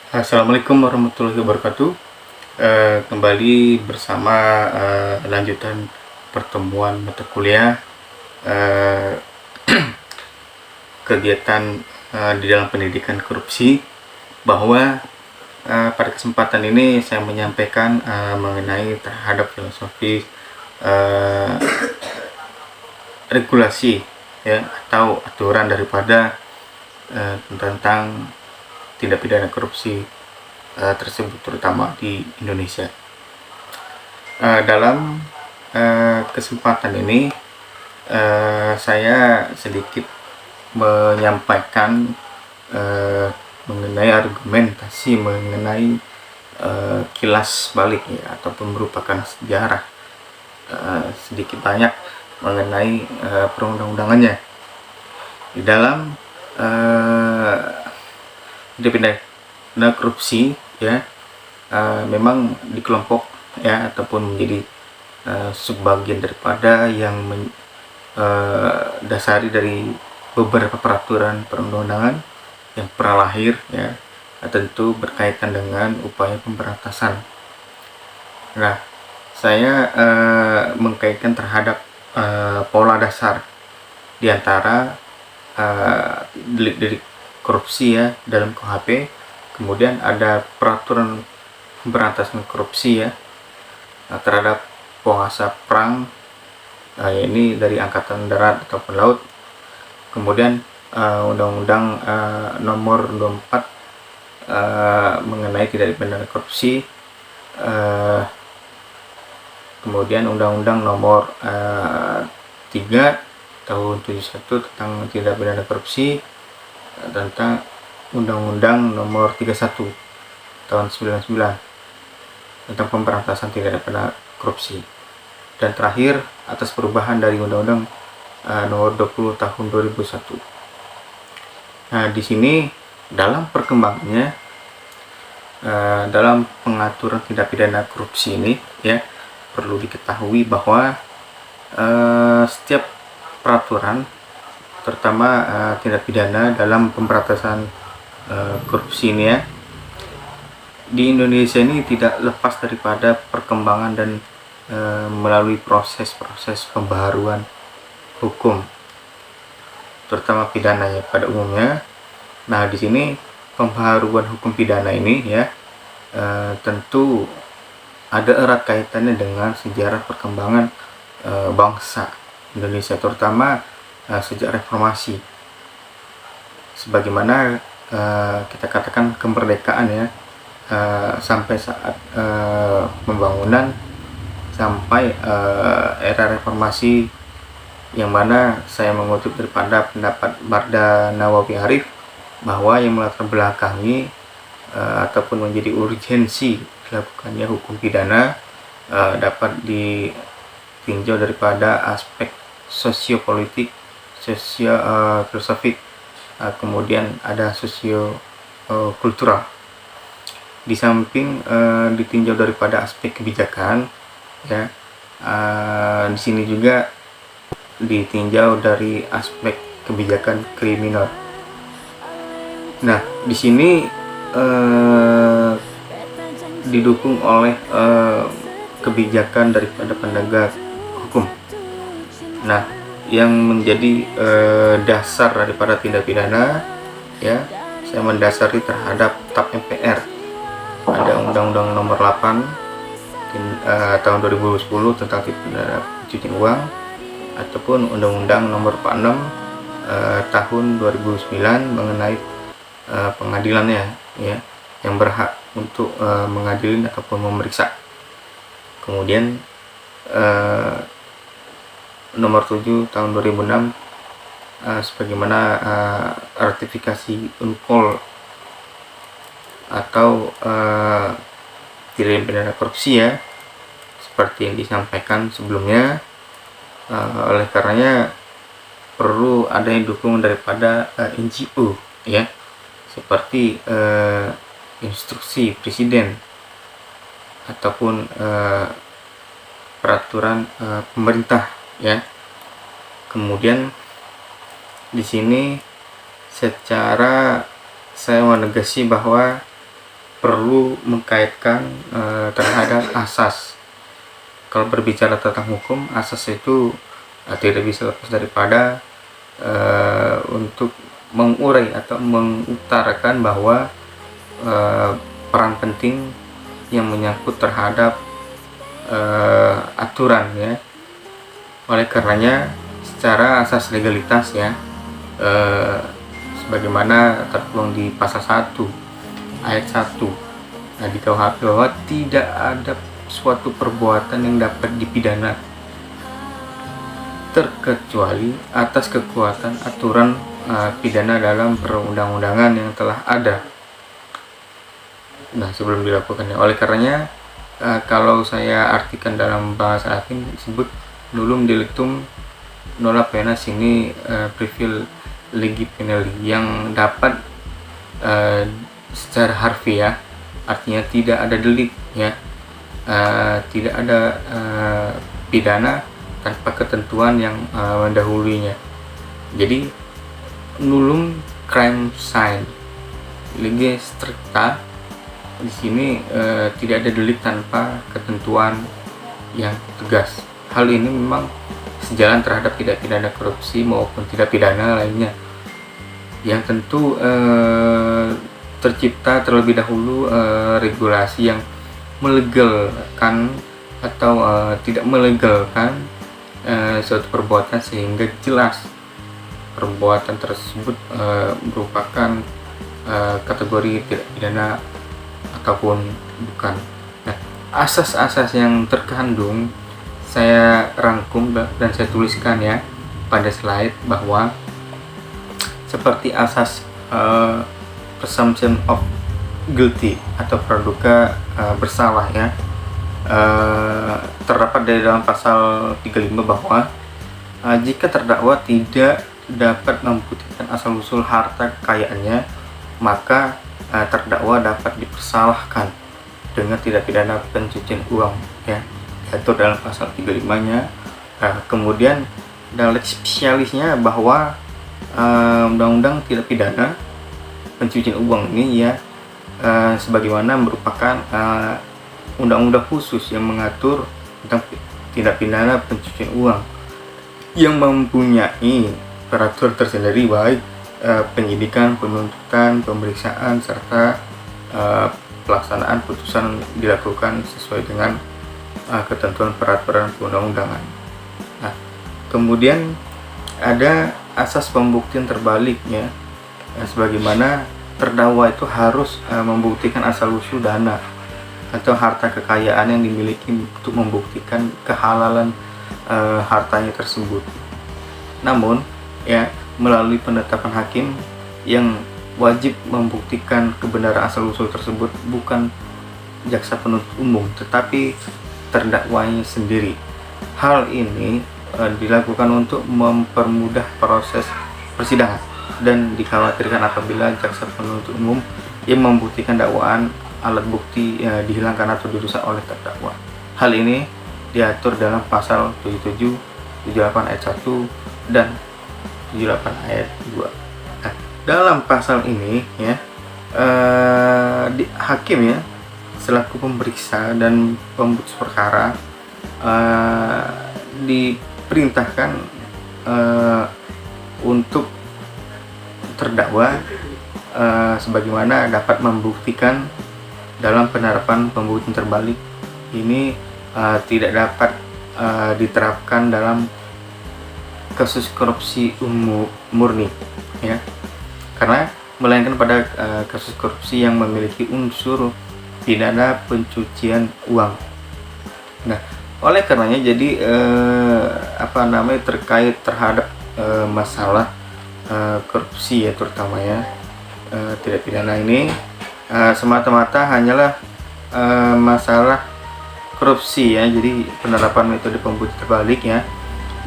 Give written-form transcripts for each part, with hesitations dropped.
Assalamualaikum warahmatullahi wabarakatuh. Kembali bersama lanjutan pertemuan mata kuliah eh, kegiatan di dalam pendidikan korupsi, bahwa pada kesempatan ini saya menyampaikan mengenai terhadap filosofi eh, regulasi, ya, atau aturan daripada tentang tindak pidana korupsi tersebut, terutama di Indonesia. Dalam kesempatan ini saya sedikit menyampaikan mengenai argumentasi mengenai kilas balik, ya, ataupun merupakan sejarah sedikit banyak mengenai perundang-undangannya di dalam tindak pidana korupsi, ya. Memang di kelompok, ya, ataupun menjadi subbagian daripada yang dasari dari beberapa peraturan perundang-undangan yang pernah lahir, ya, tentu berkaitan dengan upaya pemberantasan. Nah, saya mengkaitkan terhadap pola dasar di antara delik-delik korupsi, ya, dalam KUHP. Kemudian ada peraturan pemberantasan korupsi, ya, terhadap penguasa perang, ini dari angkatan darat ataupun laut. Kemudian Undang-Undang nomor 24 mengenai tindak pidana korupsi. Kemudian Undang-Undang nomor 3 tahun 71 tentang tindak pidana korupsi, tentang Undang-Undang nomor 31 tahun 99 tentang pemberantasan tindak pidana korupsi, dan terakhir atas perubahan dari Undang-Undang nomor 20 tahun 2001. Nah, di sini dalam perkembangannya, dalam pengaturan tindak pidana korupsi ini, ya, perlu diketahui bahwa setiap peraturan, terutama tindak pidana dalam pemberantasan korupsi ini, ya, di Indonesia ini tidak lepas daripada perkembangan dan melalui proses-proses pembaharuan hukum, terutama pidana, ya, pada umumnya. Nah, di sini pembaharuan hukum pidana ini, ya, tentu ada erat kaitannya dengan sejarah perkembangan bangsa Indonesia, terutama sejak reformasi, sebagaimana kita katakan kemerdekaan, ya, sampai saat pembangunan, sampai era reformasi, yang mana saya mengutip daripada pendapat Barda Nawawi Arif bahwa yang melatar belakangi ataupun menjadi urgensi dilakukannya hukum pidana dapat ditinjau daripada aspek sosiopolitik, filosofik, kemudian ada kultural. Di samping ditinjau daripada aspek kebijakan, ya, di sini juga ditinjau dari aspek kebijakan kriminal. Nah, di sini didukung oleh kebijakan daripada penegak hukum. Nah, yang menjadi dasar daripada tindak pidana, ya, saya mendasari terhadap TAP MPR. Ada Undang-Undang nomor 8 tahun 2010 tentang tindak pidana pencucian uang, ataupun Undang-Undang nomor 46 tahun 2009 mengenai pengadilannya, ya, yang berhak untuk mengadili ataupun memeriksa. Kemudian nomor 7 tahun 2006 sebagaimana ratifikasi UNPOL atau tindak pidana korupsi, ya, seperti yang disampaikan sebelumnya. Oleh karenanya perlu adanya dukungan daripada NGO, ya, seperti instruksi presiden ataupun peraturan pemerintah, ya. Kemudian di sini secara saya menegasi bahwa perlu mengkaitkan terhadap asas. Kalau berbicara tentang hukum, asas itu tidak bisa lepas daripada untuk mengurai atau mengutarakan bahwa peran penting yang menyangkut terhadap aturan ya. Oleh karenanya secara asas legalitas ya, sebagaimana tertuang di pasal 1 ayat 1 di KUHP bahwa tidak ada suatu perbuatan yang dapat dipidana terkecuali atas kekuatan aturan pidana dalam perundang-undangan yang telah ada. Nah, sebelum dilakukannya. Oleh karenanya kalau saya artikan dalam bahasa hakim disebut nullum delictum nolla pena sine previl legi penali, yang dapat secara harfiah artinya tidak ada delik ya, tidak ada pidana tanpa ketentuan yang mendahulunya. Jadi nullum crime sine lege stricta di sini tidak ada delik tanpa ketentuan yang tegas. Hal ini memang sejalan terhadap tidak pidana korupsi maupun tidak pidana lainnya, yang tentu tercipta terlebih dahulu regulasi yang melegalkan atau tidak melegalkan suatu perbuatan sehingga jelas perbuatan tersebut merupakan kategori tidak pidana ataupun bukan. Nah, asas-asas yang terkandung saya rangkum dan saya tuliskan ya pada slide, bahwa seperti asas presumption of guilty atau praduga bersalah ya, terdapat dari dalam pasal 35 bahwa jika terdakwa tidak dapat membuktikan asal-usul harta kekayaannya, maka terdakwa dapat dipersalahkan dengan tidak pidana pencucian uang ya, diatur dalam pasal 35-nya. Kemudian dalam spesialisnya bahwa undang-undang tidak pidana pencucian uang ini ya, sebagaimana merupakan undang-undang khusus yang mengatur tentang tindak pidana pencucian uang yang mempunyai peraturan tersendiri baik penyidikan, penuntutan, pemeriksaan serta pelaksanaan putusan dilakukan sesuai dengan ketentuan peraturan perundang-undangan. Nah, kemudian ada asas pembuktian terbaliknya, sebagaimana terdakwa itu harus membuktikan asal-usul dana atau harta kekayaan yang dimiliki untuk membuktikan kehalalan hartanya tersebut. Namun ya, melalui penetapan hakim yang wajib membuktikan kebenaran asal-usul tersebut bukan jaksa penuntut umum tetapi terdakwanya sendiri. Hal ini dilakukan untuk mempermudah proses persidangan dan dikhawatirkan apabila jaksa penuntut umum yang membuktikan dakwaan alat bukti dihilangkan atau dirusak oleh terdakwa. Hal ini diatur dalam pasal 77, 78 ayat 1 dan 78 ayat 2. Nah, dalam pasal ini ya, hakim ya selaku pemeriksa dan pemutus perkara diperintahkan untuk terdakwa sebagaimana dapat membuktikan dalam penerapan pembuktian terbalik ini tidak dapat diterapkan dalam kasus korupsi murni ya, karena melainkan pada kasus korupsi yang memiliki unsur pidana pencucian uang. Nah, oleh karenanya jadi terkait terhadap masalah korupsi ya, terutama ya tidak pidana ini semata-mata hanyalah masalah korupsi ya. Jadi penerapan metode pembuktian terbalik ya,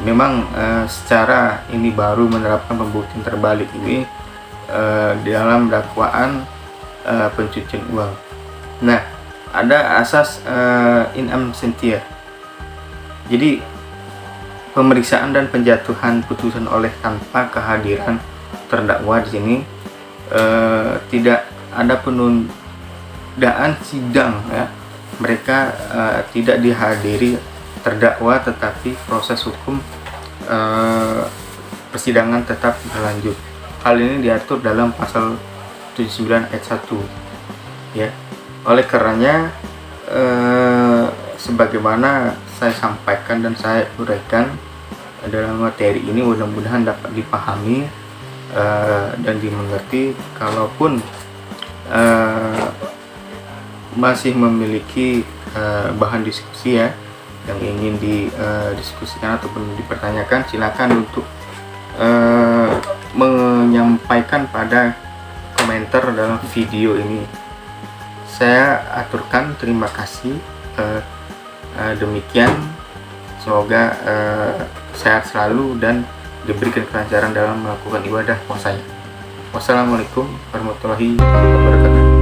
memang secara ini baru menerapkan pembuktian terbalik ini dalam dakwaan pencucian uang. Nah, ada asas in absentia. Jadi pemeriksaan dan penjatuhan putusan oleh tanpa kehadiran terdakwa di sini tidak ada penundaan sidang ya. Mereka tidak dihadiri terdakwa, tetapi proses hukum persidangan tetap berlanjut. Hal ini diatur dalam pasal 79 ayat 1 ya. Oleh karenanya sebagaimana saya sampaikan dan saya uraikan dalam materi ini, mudah-mudahan dapat dipahami dan dimengerti. Kalaupun masih memiliki bahan diskusi ya yang ingin didiskusikan ataupun dipertanyakan, silakan untuk menyampaikan pada komentar dalam video ini. Saya aturkan terima kasih. Demikian, semoga sehat selalu dan diberikan kelancaran dalam melakukan ibadah puasanya. Wassalamualaikum warahmatullahi wabarakatuh.